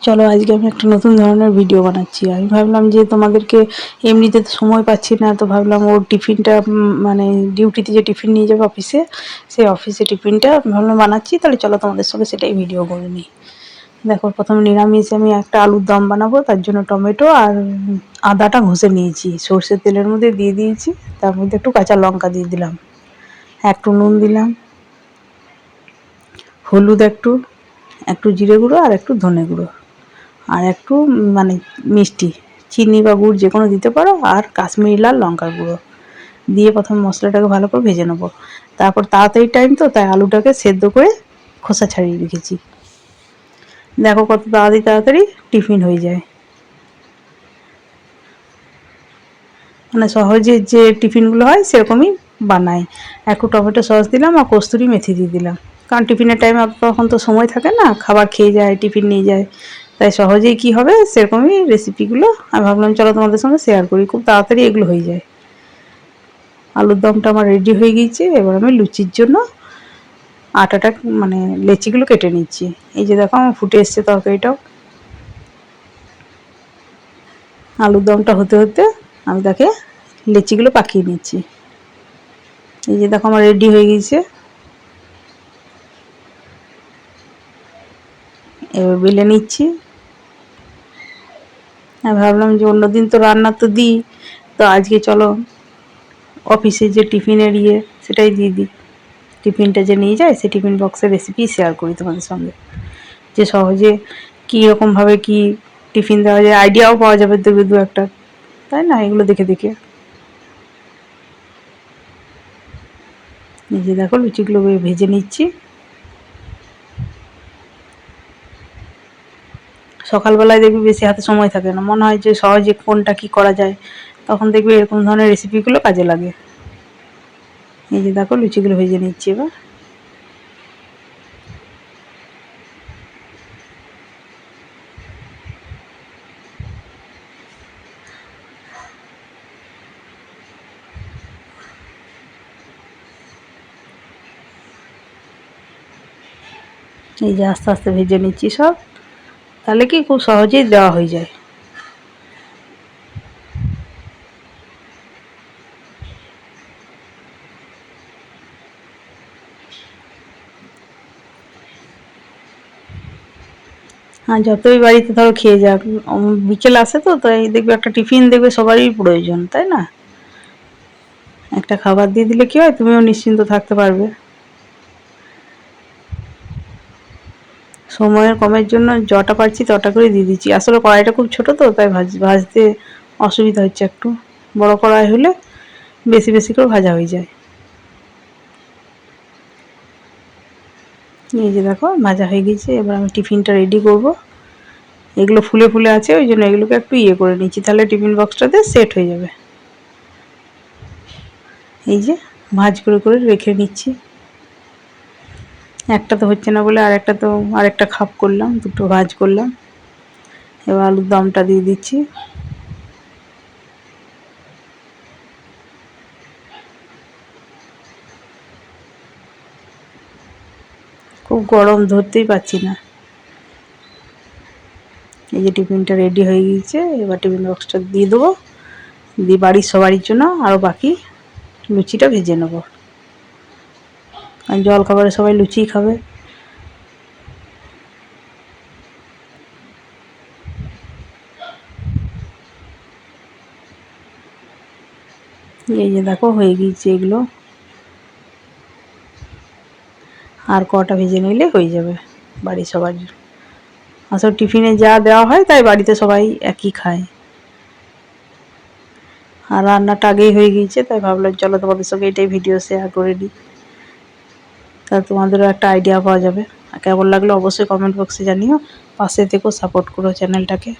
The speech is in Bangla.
চলো আজকে আমি একটা নতুন ধরনের ভিডিও বানাচ্ছি। আমি ভাবলাম যে তোমাদেরকে এমনিতে তো সময় পাচ্ছি না, তো ভাবলাম ওর টিফিনটা মানে ডিউটিতে যে টিফিন নিয়ে যাবে অফিসে, সেই অফিসে টিফিনটা ভাবলাম বানাচ্ছি, তাহলে চলো তোমাদের সঙ্গে সেটাই ভিডিও করে নিই। দেখো, প্রথমে নিরামিষ আমি একটা আলুর দম বানাবো, তার জন্য টমেটো আর আদাটা ঘষে নিয়েছি, সর্ষের তেলের মধ্যে দিয়ে দিয়েছি, তার মধ্যে একটু কাঁচা লঙ্কা দিয়ে দিলাম, একটু নুন দিলাম, হলুদ একটু, একটু জিরে গুঁড়ো আর একটু ধনে গুঁড়ো, আর একটু মানে মিষ্টি, চিনি বা গুড় যে কোনো দিতে পারো, আর কাশ্মীরি লাল লঙ্কার গুঁড়ো দিয়ে প্রথমে মশলাটাকে ভালো করে ভেজে নেবো। তারপর তাড়াতাড়ি টাইম তো, তাই আলুটাকে সেদ্ধ করে খোসা ছাড়িয়ে রেখেছি। দেখো কত তাড়াতাড়ি তাড়াতাড়ি টিফিন হয়ে যায়, মানে সহজে যে টিফিনগুলো হয় সেরকমই বানাই। একটু টমেটো সস দিলাম আর কস্তুরি মেথি দিয়ে দিলাম, কারণ টিফিনের টাইমে তখন তো সময় থাকে না, খাবার খেয়ে যায়, টিফিন নিয়ে যায়, তাই সহজেই কি হবে সেরকমই রেসিপিগুলো আমি ভাবলাম চলো তোমাদের সঙ্গে শেয়ার করি, খুব তাড়াতাড়ি এগুলো হয়ে যায়। আলুর দমটা আমার রেডি হয়ে গিয়েছে, এবার আমি লুচির জন্য আটাটা মানে লেচিগুলো কেটে নিচ্ছি। এই যে দেখো আমার ফুটে এসছে তরকারিটাও। আলুর দমটা হতে হতে আমি তাকে লেচিগুলো পাকিয়ে নিচ্ছি। এই যে দেখো আমার রেডি হয়ে গিয়েছে, এবার বেলে নিচ্ছি। আমি ভাবলাম যে অন্যদিন তো রান্না তো দিই, তো আজকে চলো অফিসে যে টিফিনের সেটাই দিয়ে দিই। টিফিনটা যে নিয়ে যায় সেই টিফিন বক্সের রেসিপি শেয়ার করি তোমাদের সঙ্গে, যে সহজে কীরকমভাবে কী টিফিন দেওয়া যায়, আইডিয়াও পাওয়া যাবে দেখবে দু একটা, তাই না, এগুলো দেখে দেখে। এই যে দেখো লুচিগুলো ভেজে নিচ্ছি। সকালবেলায় দেখবি বেশি হাতে সময় থাকে না, মনে হয় যে সহজে কোনটা কি করা যায়, তখন দেখবি এরকম ধরনের রেসিপিগুলো কাজে লাগে। এই যে দেখো লুচিগুলো ভেজে নিচ্ছি এবার। এই যে আস্তে আস্তে ভেজে নিচ্ছি সব, তাহলে কি খুব সহজেই দেওয়া হয়ে যায়। আর যতই বাড়িতে ধরো খেয়ে যাক, বিকেল আসে তো, তাই দেখবে একটা টিফিন দেখবে সবারই প্রয়োজন, তাই না। একটা খাবার দিয়ে দিলে কি হয়, তুমিও নিশ্চিন্ত থাকতে পারবে। সময়ের কমের জন্য যটা পারছি তটা করে দিয়ে দিচ্ছি, আসলে কড়াইটা খুব ছোট তো, তাই ভাজতে অসুবিধা হচ্ছে একটু। বড় কড়াই হলে বেশি বেশি করে ভাজা হয়ে যায়। এই যে দেখো ভাজা হয়ে গেছে, এবার আমি টিফিনটা রেডি করব। এগুলো ফুলে ফুলে আছে, ওই জন্য এগুলোকে একটু করে নিচ্ছি, তাহলে টিফিন বক্সটাতে সেট হয়ে যাবে। এই যে ভাঁজ করে করে রেখে নিচ্ছি। একটা তো হচ্ছে না বলে আরেকটা খাপ করলাম, দুটো ভাঁজ করলাম। এবার আলুর দমটা দিয়ে দিচ্ছি। খুব গরম, ধরতেই পারছি না। এই যে টিফিনটা রেডি হয়ে গিয়েছে, এবার টিফিন বক্সটা দিয়ে দেবো, দিয়ে বাড়ির সবারই জন্য আরও বাকি লুচিটা ভেজে নেবো, কারণ জল খাবারে সবাই লুচিই খাবে। এই যে দেখো হয়ে গিয়েছে এগুলো, আর কটা ভেজে নিলে হয়ে যাবে বাড়ির সবার। আসলে টিফিনে যা দেওয়া হয় তাই বাড়িতে সবাই একই খায়। আর রান্নাটা আগেই হয়ে গিয়েছে, তাই ভাবলাম চলো তোমাদের সঙ্গে এটাই ভিডিও শেয়ার করে নিই, তা তোমাদেরও একটা আইডিয়া পাওয়া যাবে। আর কেমন লাগলো অবশ্যই কমেন্ট বক্সে জানিও, পাশে থেকেও সাপোর্ট করো চ্যানেলটাকে।